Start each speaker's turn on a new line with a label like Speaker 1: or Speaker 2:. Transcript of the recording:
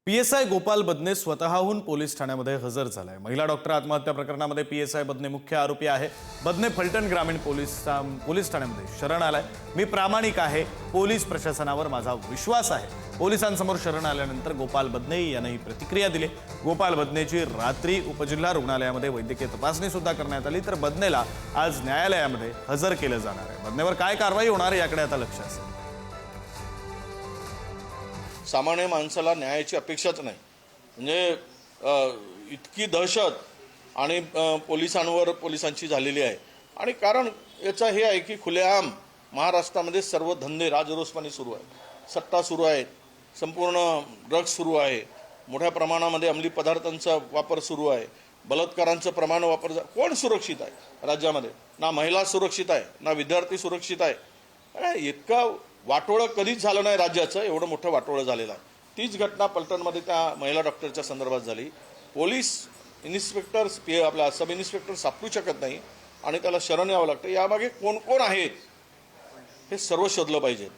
Speaker 1: PSI Gopal बदने स्वतःहून police ठाण्यामध्ये हजर झालाय। महिला डॉक्टर आत्महत्या प्रकरणामध्ये पीएसआय बदने मुख्य आरोपी आहे। बदने फलटण ग्रामीण पोलीस ठाण्यामध्ये शरण आलाय। मी प्रामाणिक आहे, पोलीस प्रशासनावर माझा विश्वास आहे। पोलिसांसमोर शरण आल्यानंतर गोपाल बदने यांनी प्रतिक्रिया दिली। गोपाल बदनेची रात्री उपजिल्हा रुग्णालयामध्ये वैद्यकीय तपासणी सुद्धा करण्यात आली, तर बदनेला आज न्यायालयामध्ये हजर केलं जाणार आहे। बदनेवर काय कारवाई होणार याकडे आता लक्ष असेल।
Speaker 2: सामान्य माणसाला न्यायाची अपेक्षाच नाही, म्हणजे इतकी दहशत आणि पोलिसांची झालेली आहे। आणि कारण याचं हे आहे की खुलेआम महाराष्ट्रामध्ये सर्व धंदे राजरोसपणे सुरू आहेत, सट्टा सुरू आहे, संपूर्ण ड्रग्स सुरू आहे, मोठ्या प्रमाणामध्ये अंमली पदार्थांचा वापर सुरू आहे, बलात्कारांचं प्रमाण कोण सुरक्षित आहे राज्यामध्ये? ना महिला सुरक्षित आहे, ना विद्यार्थी सुरक्षित आहे। इतका वाटोळं कधीच झालं नाही राज्याचं, एवढं मोठं वाटोळं झालेलं आहे। तीच घटना पलटणमध्ये त्या महिला डॉक्टरच्या संदर्भात झाली। पोलीस इन्स्पेक्टर आपला सब इन्स्पेक्टर सापडू शकत नाही आणि त्याला शरण यावं लागतं। यामागे कोण कोण आहेत हे सर्व शोधलं पाहिजे।